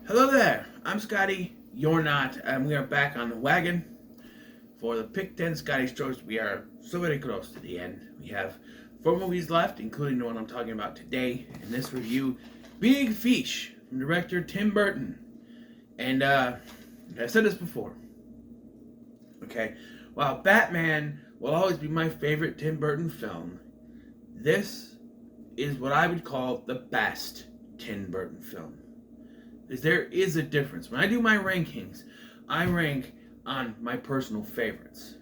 Hello there, I'm Scotty, you're not, and we are back on the wagon for the Pick 10 Scotty's Choice. We are so very close to the end. We have 4 movies left, including the one I'm talking about today in this review, Big Fish, from director Tim Burton. And I've said this before, okay? While Batman will always be my favorite Tim Burton film, this is what I would call the best Tim Burton film. Is there is a difference. When I do my rankings, I rank on my personal favorites.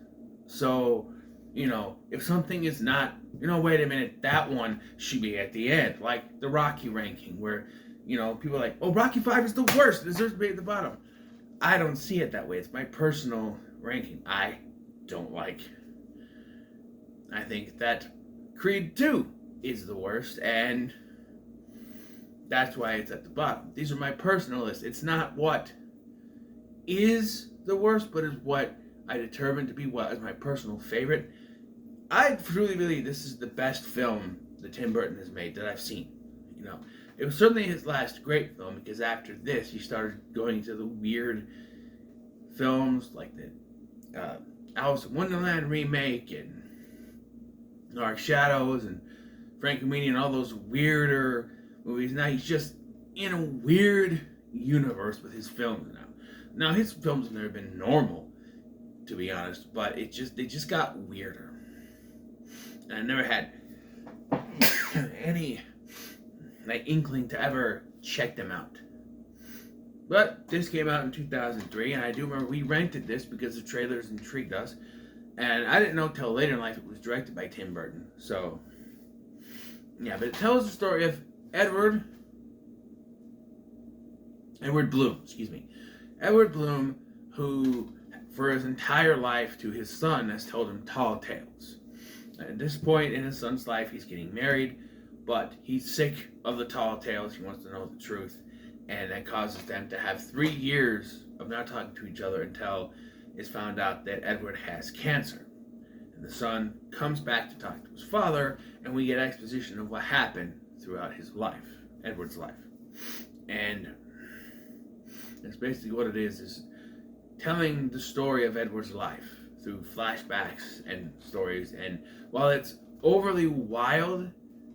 So, if something is not, wait a minute, that one should be at the end, like the Rocky ranking, where, people are like, oh, Rocky 5 is the worst, it deserves to be at the bottom. I don't see it that way. It's my personal ranking. I don't like. I think that Creed 2 is the worst, and that's why it's at the bottom. These are my personal lists. It's not what is the worst, but is what I determined to be what is my personal favorite. I truly believe this is the best film that Tim Burton has made that I've seen. It was certainly his last great film, because after this he started going into the weird films like the Alice in Wonderland remake and Dark Shadows and Frankenweenie and all those weirder movies. Now he's just in a weird universe with his films now. Now his films have never been normal, to be honest, but they just got weirder. And I never had any inkling to ever check them out. But this came out in 2003, and I do remember we rented this because the trailers intrigued us. And I didn't know till later in life it was directed by Tim Burton. So, yeah, but it tells the story of Edward Bloom, Edward Bloom, who for his entire life to his son has told him tall tales. At this point in his son's life, he's getting married, but he's sick of the tall tales. He wants to know the truth, and that causes them to have 3 years of not talking to each other until it's found out that Edward has cancer. And the son comes back to talk to his father, and we get exposition of what happened throughout his life, Edward's life. And that's basically what it is telling the story of Edward's life through flashbacks and stories. And while it's overly wild,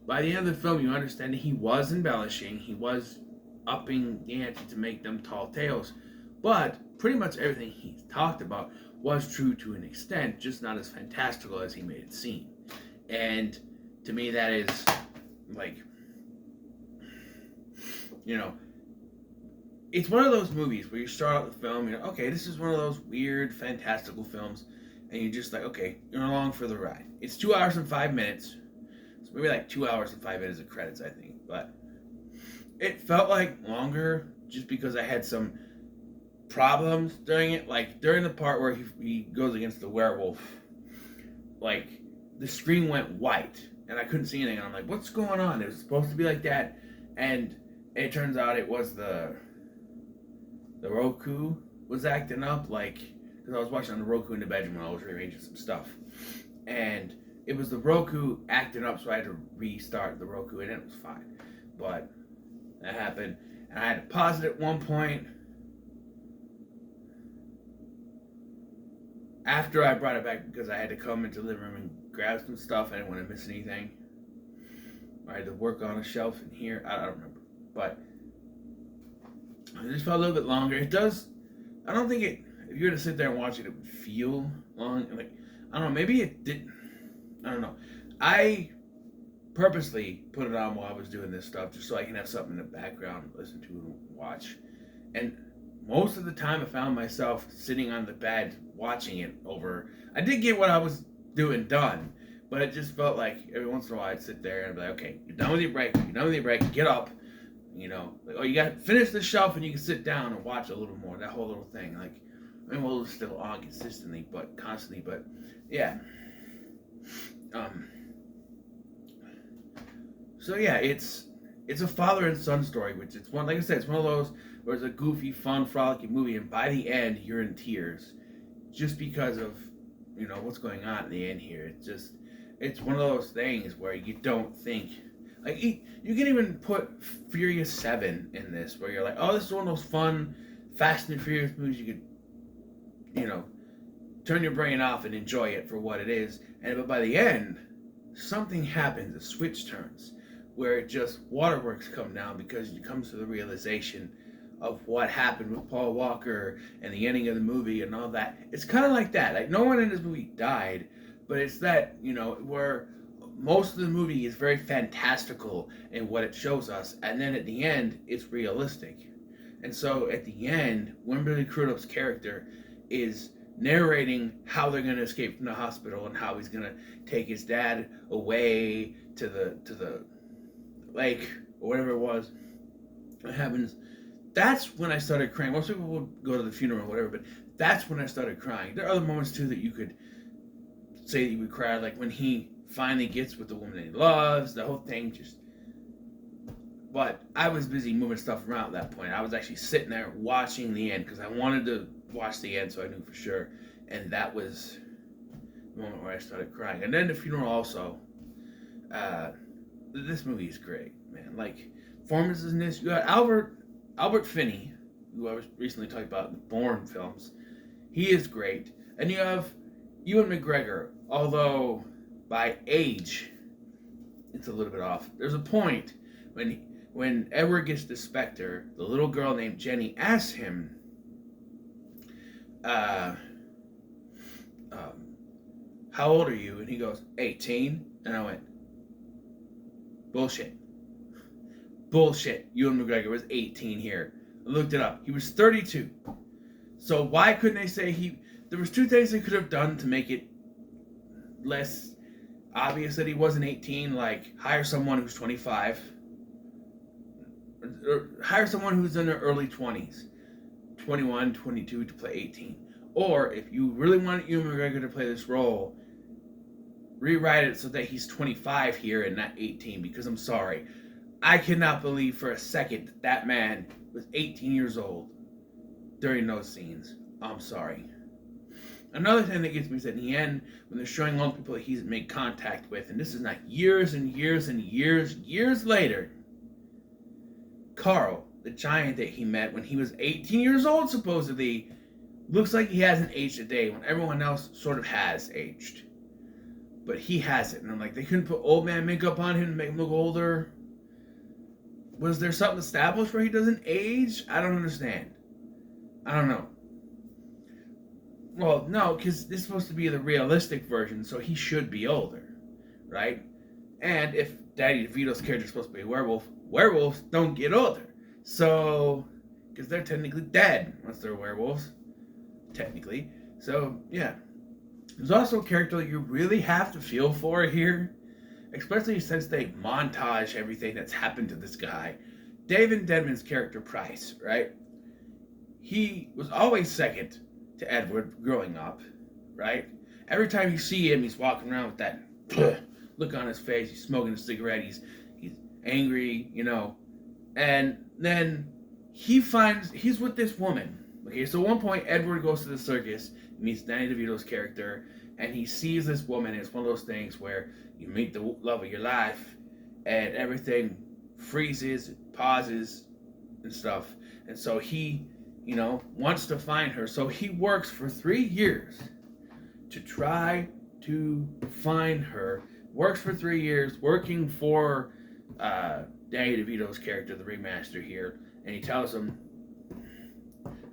by the end of the film you understand that he was embellishing, he was upping the ante to make them tall tales, but pretty much everything he talked about was true to an extent, just not as fantastical as he made it seem. And to me that is like, it's one of those movies where you start out the film, okay, this is one of those weird, fantastical films, and you're just like, okay, you're along for the ride. It's 2 hours and 5 minutes. It's maybe like 2 hours and 5 minutes of credits, I think. But it felt like longer just because I had some problems during it. Like, during the part where he goes against the werewolf, like, the screen went white, and I couldn't see anything. And I'm like, what's going on? It was supposed to be like that, and it turns out it was the Roku was acting up, like, because I was watching on the Roku in the bedroom when I was rearranging some stuff, and it was the Roku acting up, so I had to restart the Roku, and it was fine. But that happened, and I had to pause it at one point after I brought it back because I had to come into the living room and grab some stuff. I didn't want to miss anything. I had to work on a shelf in here. I don't remember, but it just felt a little bit longer. It does. I don't think it. If you were to sit there and watch it, it would feel long. Like, I don't know. Maybe it did. I don't know. I purposely put it on while I was doing this stuff just so I can have something in the background to listen to and watch. And most of the time, I found myself sitting on the bed watching it over. I did get what I was doing done, but it just felt like every once in a while I'd sit there and I'd be like, okay, you're done with your break. You're done with your break. Get up. Like, oh, you got to finish the shelf and you can sit down and watch a little more. That whole little thing, like, I mean, we'll still on consistently, but constantly, but yeah. So yeah, it's a father and son story, which it's one, like I said, it's one of those where it's a goofy, fun, frolicking movie, and by the end you're in tears, just because of what's going on in the end here. It's one of those things where you don't think Like, you can even put Furious 7 in this, where you're like, oh, this is one of those fun Fast and Furious movies you could, you know, turn your brain off and enjoy it for what it is. But by the end, something happens, a switch turns, where it just, waterworks come down because you come to the realization of what happened with Paul Walker and the ending of the movie and all that. It's kind of like that. Like, no one in this movie died, but it's that, where most of the movie is very fantastical in what it shows us, and then at the end, it's realistic. And so at the end, Wimberly Crudup's character is narrating how they're going to escape from the hospital and how he's going to take his dad away to the lake or whatever it was. What happens? That's when I started crying. Most people would go to the funeral or whatever, but that's when I started crying. There are other moments too that you could say that you would cry, like when he finally gets with the woman that he loves, the whole thing just. But I was busy moving stuff around at that point. I was actually sitting there watching the end because I wanted to watch the end so I knew for sure. And that was the moment where I started crying. And then the funeral also. This movie is great, man. Like, performances in this. You got Albert Finney, who I was recently talking about in the Bourne films. He is great. And you have Ewan McGregor, although by age, it's a little bit off. There's a point when Edward gets the Spectre, the little girl named Jenny asks him, how old are you? And he goes, 18. And I went, bullshit. Bullshit. Ewan McGregor was 18 here. I looked it up. He was 32. So why couldn't they say there was two things they could have done to make it less obvious that he wasn't 18, like hire someone who's 25. Or hire someone who's in their early 20s. 21, 22 to play 18. Or if you really wanted Ewan McGregor to play this role, rewrite it so that he's 25 here and not 18, because I'm sorry. I cannot believe for a second that man was 18 years old during those scenes. I'm sorry. Another thing that gets me is at the end, when they're showing all the people that he's made contact with, and this is not years and years and years later, Carl, the giant that he met when he was 18 years old, supposedly, looks like he hasn't aged a day when everyone else sort of has aged. But he hasn't. And I'm like, they couldn't put old man makeup on him to make him look older? Was there something established where he doesn't age? I don't understand. I don't know. Well, no, because this is supposed to be the realistic version, so he should be older, right? And if Danny DeVito's character is supposed to be a werewolf, werewolves don't get older. So, because they're technically dead once they're werewolves, technically. So, yeah. There's also a character that you really have to feel for here, especially since they montage everything that's happened to this guy. David Denman's character, Price, right? He was always second to Edward growing up, right? Every time you see him, he's walking around with that look on his face. He's smoking a cigarette. He's angry, And then he's with this woman. Okay, so at one point, Edward goes to the circus, meets Danny DeVito's character, and he sees this woman. And it's one of those things where you meet the love of your life, and everything freezes, pauses, and stuff. And so he, wants to find her. So he works for 3 years to try to find her. Works for 3 years, working for Danny DeVito's character, the ringmaster here. And he tells him,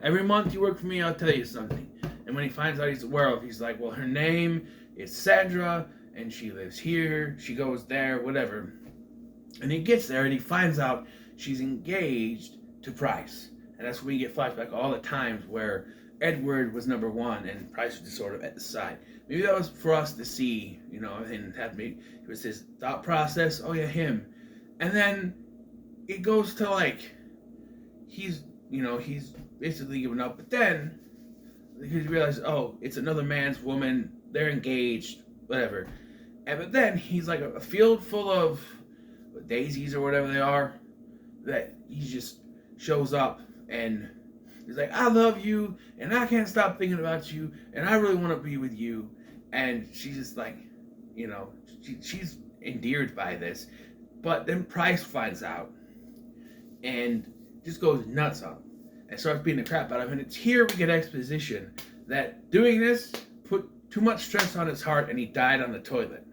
every month you work for me, I'll tell you something. And when he finds out he's a werewolf, he's like, well, her name is Sandra, and she lives here, she goes there, whatever. And he gets there, and he finds out she's engaged to Price. And that's when you get flashback all the times where Edward was number one, and Price was just sort of at the side. Maybe that was for us to see, and have me. It was his thought process, oh yeah, him. And then it goes to he's basically given up, but then he realizes, oh, it's another man's woman, they're engaged, whatever. But then he's like a field full of daisies or whatever they are, that he just shows up and he's like, I love you, and I can't stop thinking about you, and I really want to be with you. And she's just like, she's endeared by this. But then Price finds out and just goes nuts on him and starts beating the crap out of him. And it's here we get exposition that doing this put too much stress on his heart and he died on the toilet.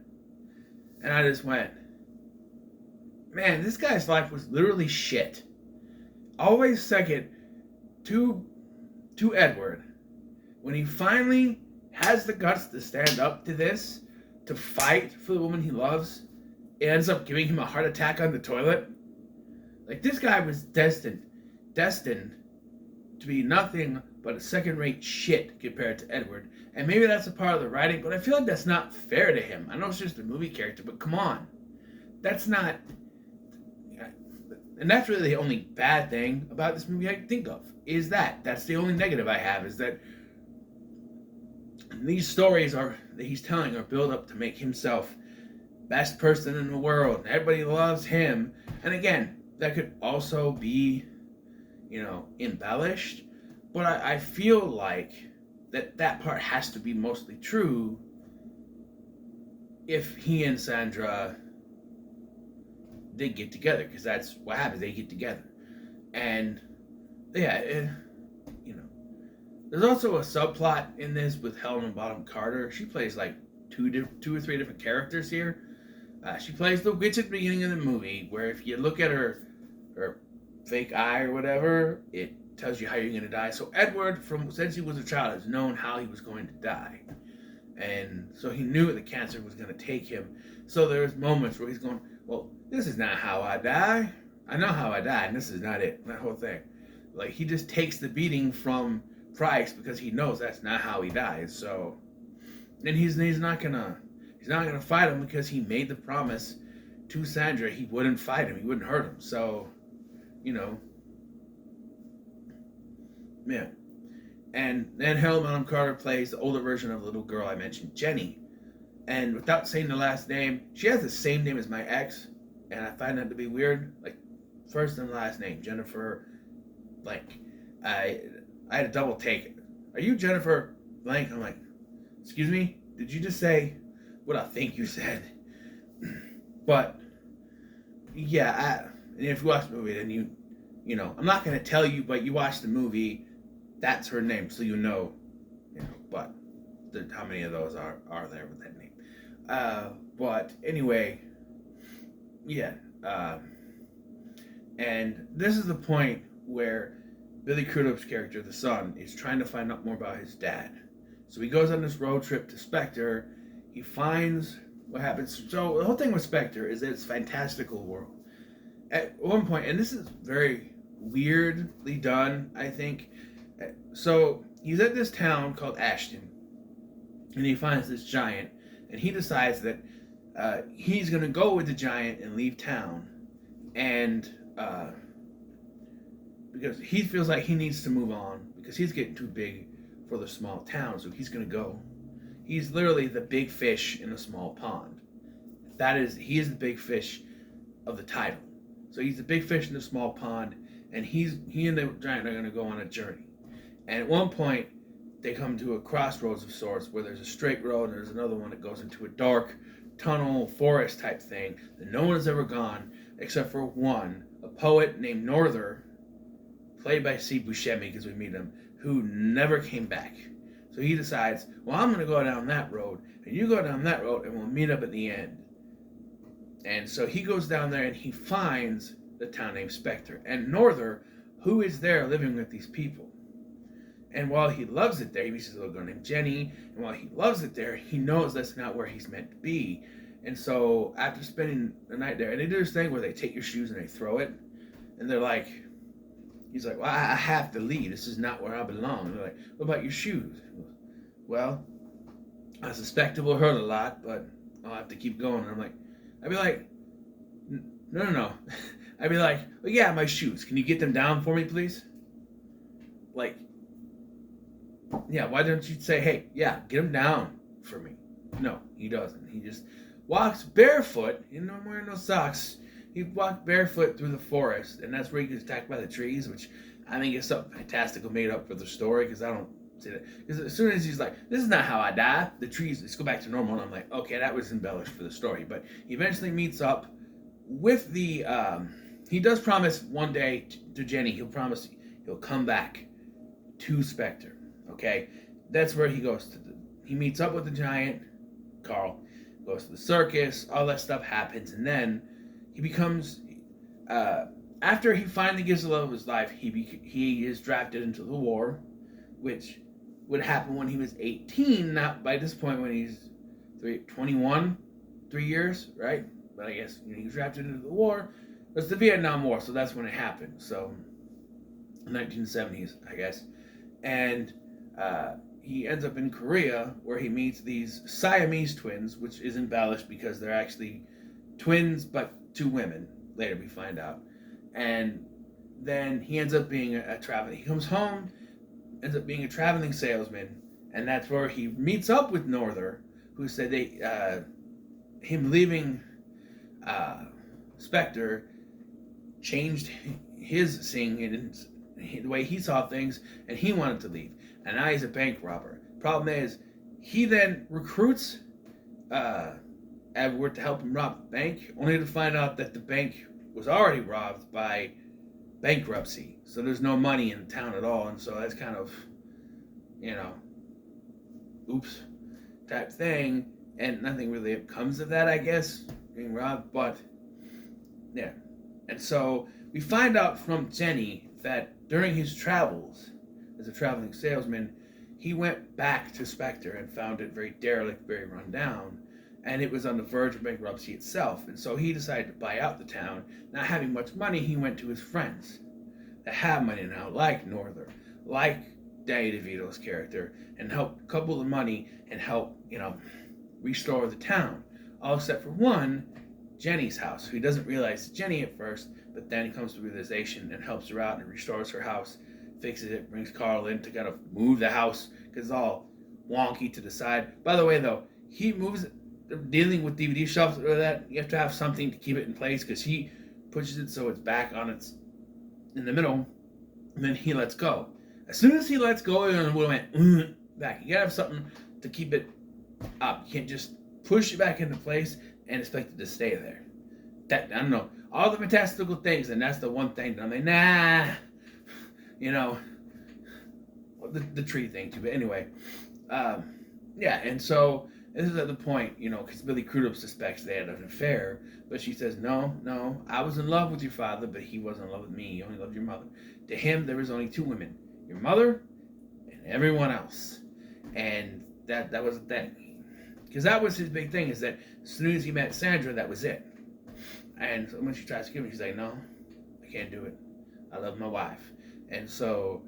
And I just went, man, this guy's life was literally shit. Always second to Edward. When he finally has the guts to stand up to this, to fight for the woman he loves, it ends up giving him a heart attack on the toilet. Like, this guy was destined to be nothing but a second-rate shit compared to Edward. And maybe that's a part of the writing, but I feel like that's not fair to him. I know it's just a movie character, but come on. That's not... And that's really the only bad thing about this movie I can think of, is that. That's the only negative I have, is that these stories that he's telling are built up to make himself best person in the world, and everybody loves him. And again, that could also be, embellished, but I feel like that part has to be mostly true if he and Sandra did get together, because that's what happens. They get together, and yeah, there's also a subplot in this with Helena Bonham Carter. She plays like two or three different characters here. She plays the witch at the beginning of the movie, where if you look at her fake eye or whatever, it tells you how you're going to die. So Edward, since he was a child, has known how he was going to die, and so he knew the cancer was going to take him. So there's moments where he's going, well, this is not how I die. I know how I die, and this is not it. That whole thing. Like, he just takes the beating from Price because he knows that's not how he dies. So, and he's not gonna fight him because he made the promise to Sandra he wouldn't fight him, he wouldn't hurt him. So, yeah. And then Helena Bonham Carter plays the older version of the little girl I mentioned, Jenny. And without saying the last name, she has the same name as my ex, and I find that to be weird. Like, first and last name, Jennifer blank. I had a double take. Are you Jennifer blank? I'm like, excuse me? Did you just say what I think you said? But, yeah, and if you watch the movie, then I'm not going to tell you, but you watch the movie, that's her name, so but how many of those are there with that name? But anyway, yeah, and this is the point where Billy Crudup's character, the son, is trying to find out more about his dad. So he goes on this road trip to Spectre. He finds what happens. So the whole thing with Spectre is that it's a fantastical world. At one point, and this is very weirdly done, I think. So he's at this town called Ashton, and he finds this giant, and he decides that he's going to go with the giant and leave town, and because he feels like he needs to move on because he's getting too big for the small town, so he's going to go. He's literally the big fish in a small pond. He is the big fish of the title. So he's the big fish in the small pond, and he and the giant are going to go on a journey. And at one point, they come to a crossroads of sorts where there's a straight road and there's another one that goes into a dark tunnel forest type thing that no one has ever gone except for one, a poet named Norther, played by Steve Buscemi because we meet him, who never came back. So he decides, well, I'm going to go down that road, and you go down that road, and we'll meet up at the end. And so he goes down there, and he finds the town named Spectre. And Norther, who is there living with these people. And while he loves it there, he meets a little girl named Jenny, and while he loves it there, he knows that's not where he's meant to be. And so after spending the night there, and they do this thing where they take your shoes and they throw it, and they're like, he's like, well, I have to leave. This is not where I belong. And they're like, what about your shoes? Well, I suspect it will hurt a lot, but I'll have to keep going. And I'd be like, no. I'd be like, well, yeah, my shoes. Can you get them down for me, please? Like, yeah, why don't you say, hey, yeah, get them down for me? No, he doesn't. He just walks barefoot, not wearing no socks. He walked barefoot through the forest, and that's where he gets attacked by the trees, which I think is something fantastical made up for the story, because I don't see that. Because as soon as he's like, this is not how I die, the trees, let's go back to normal, and I'm like, okay, that was embellished for the story. But he eventually meets up with the he does promise one day to Jenny. He'll promise he'll come back to Spectre. Okay, that's where he goes to. He meets up with the giant Carl, goes to the circus. All that stuff happens, and then he becomes. After he finally gives the love of his life, he is drafted into the war, which would happen when he was 18. Not by this point when he's 21, 3 years, right? But I guess he was drafted into the war. It's the Vietnam War, so that's when it happened. So, 1970s, I guess. And he ends up in Korea, where he meets these Siamese twins, which is embellished because they're actually twins, but two women. Later we find out. And then he ends up being a traveling. He comes home, ends up being a traveling salesman, and that's where he meets up with Norther, who said him leaving Spectre changed his seeing and the way he saw things, and he wanted to leave. And now he's a bank robber. Problem is, he then recruits Edward to help him rob the bank, only to find out that the bank was already robbed by bankruptcy. So there's no money in town at all, and so that's kind of, oops, type thing. And nothing really comes of that, I guess, being robbed. But yeah, and so we find out from Jenny that during his travels as a traveling salesman, he went back to Spectre and found it very derelict, very run down, and it was on the verge of bankruptcy itself. And so he decided to buy out the town. Not having much money, he went to his friends that have money now, like Norther, like Danny DeVito's character, and help couple the money and help, restore the town. All except for one, Jenny's house, who he doesn't realize it's Jenny at first, but then he comes to realization and helps her out and restores her house, fixes it, brings Carl in to kind of move the house because it's all wonky to the side. By the way, though, he moves dealing with DVD shelves or that, you have to have something to keep it in place because he pushes it so it's back on its in the middle, and then he lets go. As soon as he lets go, it went back. You gotta have something to keep it up. You can't just push it back into place and expect it to stay there. That, I don't know, all the fantastical things, and that's the one thing that I'm like, nah, the tree thing too. But anyway, yeah, and so this is at the point, because Billy Crudup suspects they had an affair, but she says, no, I was in love with your father, but he wasn't in love with me. He only loved your mother. To him, there was only two women, your mother and everyone else. And that was the thing. Because that was his big thing, is that as soon as he met Sandra, that was it. And so when she tries to kill me, she's like, no, I can't do it. I love my wife. And so,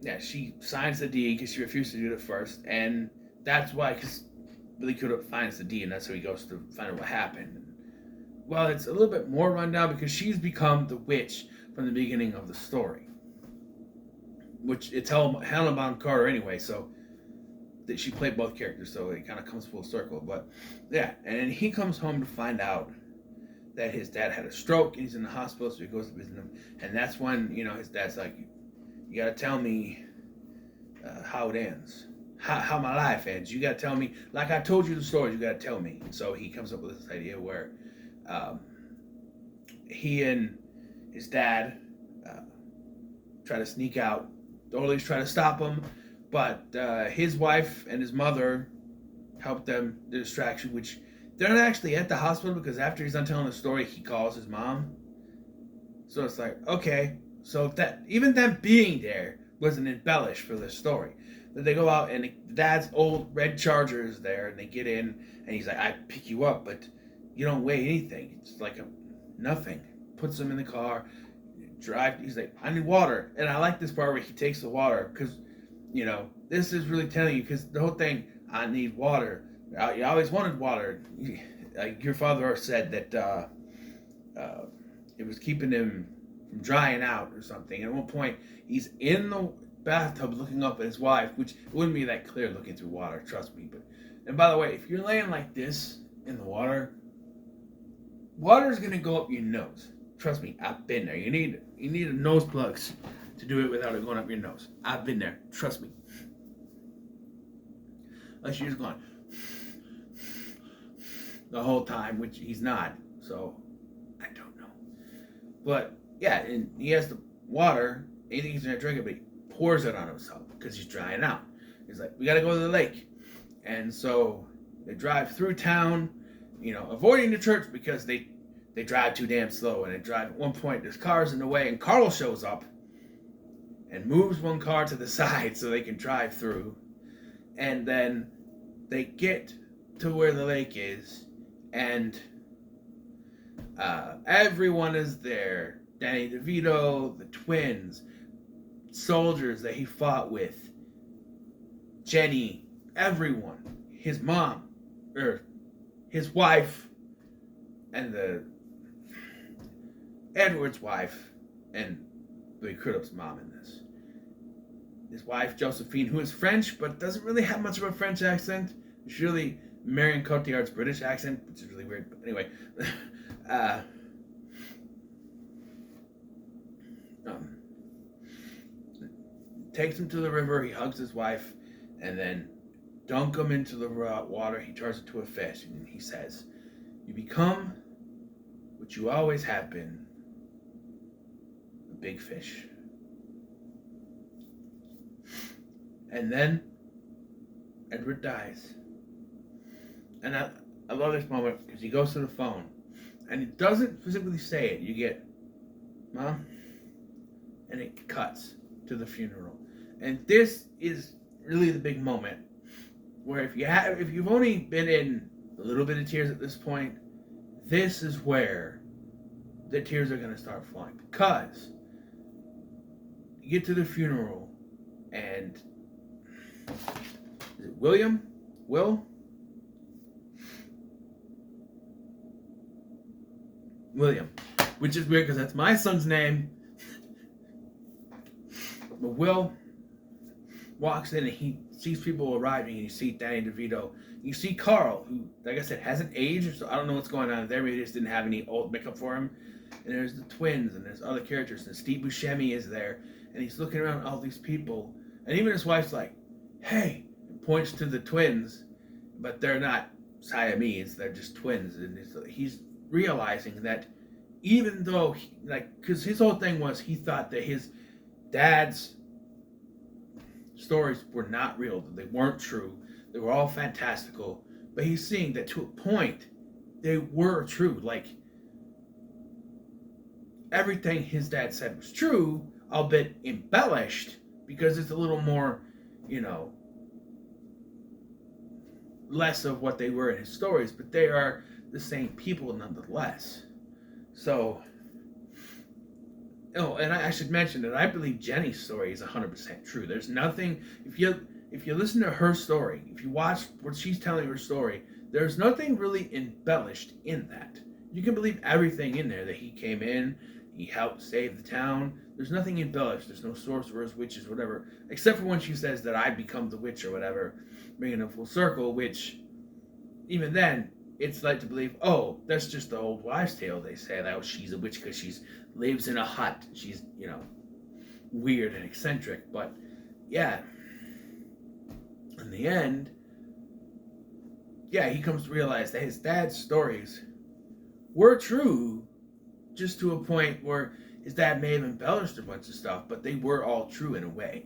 yeah, she signs the deed because she refused to do it at first. And that's why, because Billy Crudup finds the deed, and that's how he goes to find out what happened. Well, it's a little bit more rundown because she's become the witch from the beginning of the story. Which it's Helena Bonham Carter anyway, so that she played both characters, so it kind of comes full circle. But yeah, and he comes home to find out that his dad had a stroke and he's in the hospital, so he goes to visit him. And that's when, his dad's like, you got to tell me how it ends. How my life ends. You got to tell me, like I told you the story, you got to tell me. And so he comes up with this idea where he and his dad try to sneak out. The Orleans try to stop him, but his wife and his mother help them, the distraction, which they're not actually at the hospital because after he's done telling the story, he calls his mom. So it's like, okay, so that even them being there wasn't embellished for the story. Then they go out and dad's old red Charger is there, and they get in, and he's like, I pick you up, but you don't weigh anything. It's like nothing. Puts him in the car, drive. He's like, I need water. And I like this part where he takes the water because, this is really telling you, because the whole thing, I need water. You always wanted water. Your father said that it was keeping him from drying out or something. And at one point, he's in the bathtub looking up at his wife, which it wouldn't be that clear looking through water, trust me. And by the way, if you're laying like this in the water, water's gonna go up your nose. Trust me, I've been there. You need a nose plugs to do it without it going up your nose. I've been there. Trust me. Unless you're just going the whole time, which he's not. So But yeah, and he has the water. And he thinks he's gonna drink it, but he pours it on himself because he's drying out. He's like, we gotta go to the lake, and so they drive through town, avoiding the church because they drive too damn slow. And they drive at one point, there's cars in the way, and Carl shows up and moves one car to the side so they can drive through. And then they get to where the lake is, and everyone is there. Danny DeVito, the twins, soldiers that he fought with, Jenny, everyone, his mom, or his wife, and Edward's wife, and Louis Crudup's mom in this. His wife, Josephine, who is French, but doesn't really have much of a French accent. It's really Marion Cotillard's British accent, which is really weird. But anyway, takes him to the river. He hugs his wife, and then dunk him into the water. He turns into a fish, and he says, "You become what you always have been, a big fish." And then Edward dies. And I love this moment because he goes to the phone and he doesn't physically say it. You get, "Mom," and it cuts to the funeral. And this is really the big moment where if you've only been in a little bit of tears at this point, this is where the tears are going to start flowing, because you get to the funeral and is it William? Will? William. Which is weird because that's my son's name. But Will walks in and he sees people arriving, and you see Danny DeVito. You see Carl, who, like I said, hasn't aged, so I don't know what's going on there. Maybe they just didn't have any old makeup for him. And there's the twins, and there's other characters, and Steve Buscemi is there, and he's looking around at all these people. And even his wife's like, "Hey," and points to the twins, but they're not Siamese, they're just twins. And he's realizing that even though, because his whole thing was he thought that his dad's stories were not real, that they weren't true, they were all fantastical, but he's seeing that to a point they were true. Like, everything his dad said was true, albeit embellished, because it's a little more, less of what they were in his stories, but they are the same people nonetheless. So, and I should mention that I believe Jenny's story is 100% true. There's nothing, if you listen to her story, if you watch what she's telling her story, there's nothing really embellished in that. You can believe everything in there, that he came in, he helped save the town. There's nothing embellished. There's no sorcerers, witches, whatever, except for when she says that I become the witch or whatever, bringing it full circle, which even then, it's led to believe, oh, that's just the old wives' tale. They say that she's a witch because she lives in a hut. She's, weird and eccentric. But, yeah, in the end, yeah, he comes to realize that his dad's stories were true, just to a point where his dad may have embellished a bunch of stuff, but they were all true in a way.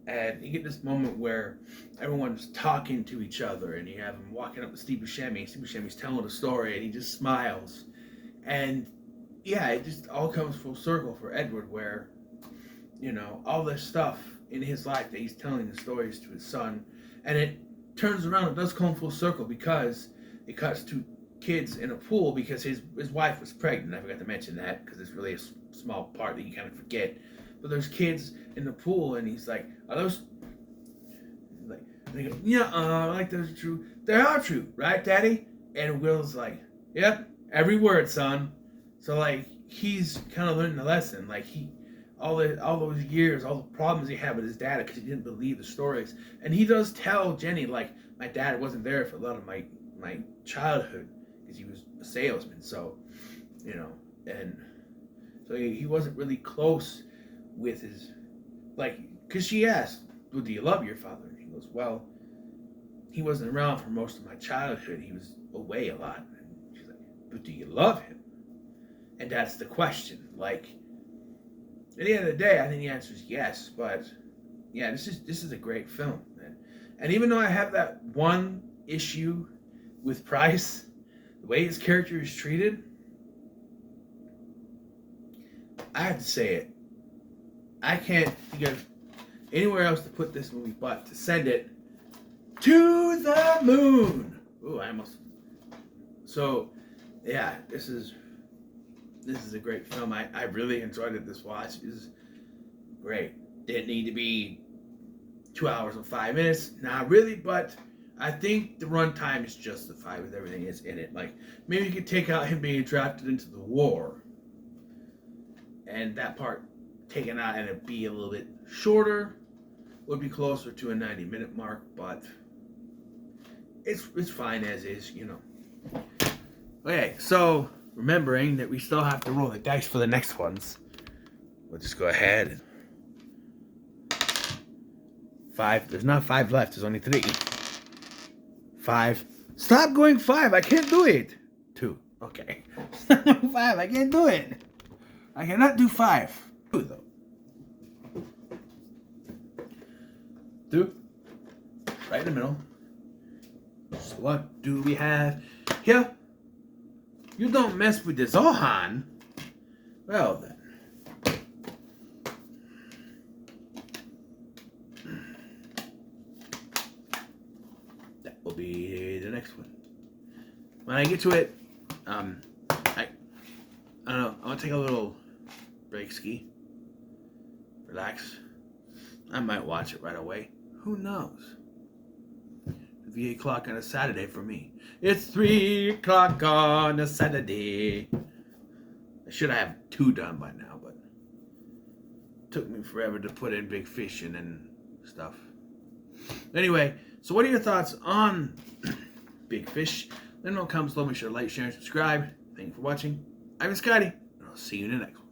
And you get this moment where everyone's talking to each other, and you have him walking up to Steve Buscemi. Steve Buscemi's telling a story, and he just smiles. And yeah, it just all comes full circle for Edward, where, all this stuff in his life that he's telling the stories to his son, and it turns around, it does come full circle, because it cuts to kids in a pool, because his wife was pregnant. I forgot to mention that, because it's really a small part that you kind of forget. But there's kids in the pool, and he's like, "Are those?" Like, and he goes, "Yeah, like those are true. They are true, right, Daddy?" And Will's like, "Yep, every word, son." So like, he's kind of learning the lesson. Like, all those years, all the problems he had with his dad because he didn't believe the stories, and he does tell Jenny, like, my dad wasn't there for a lot of my childhood because he was a salesman. So, and so he wasn't really close with his, because she asked, "Well, do you love your father?" And he goes, "Well, he wasn't around for most of my childhood. He was away a lot." And she's like, "But do you love him?" And that's the question. Like, at the end of the day, I think the answer is yes. But yeah, this is a great film, man. And even though I have that one issue with Price, the way his character is treated, I have to say it. I can't think of anywhere else to put this movie but to send it to the moon. Ooh, I almost. So, yeah, this is a great film. I really enjoyed it this watch. It was great. Didn't need to be 2 hours and 5 minutes. Not really, but I think the runtime is justified with everything that's in it. Like, maybe you could take out him being drafted into the war, and that part taken out, and it'd be a little bit shorter. Would be closer to a 90-minute mark, but it's fine as is, you know. Okay, so remembering that we still have to roll the dice for the next ones, we'll just go ahead. 5. There's not 5 left. There's only 3. 5. Stop going 5. I can't do it. 2. Okay. 5. I can't do it. I cannot do 5. 2 though. 2. Right in the middle. So what do we have here? You don't mess with the Zohan. Well then. That will be the next one. When I get to it, I don't know, I want to take a little break ski. Relax. I might watch it right away. Who knows? 3 o'clock on a Saturday for me. It's 3 o'clock on a Saturday. I should have 2 done by now, but it took me forever to put in Big Fish and stuff. Anyway, so what are your thoughts on Big Fish? Let me know in the comments below. Make sure to like, share, and subscribe. Thank you for watching. I've been Scotty, and I'll see you in the next one.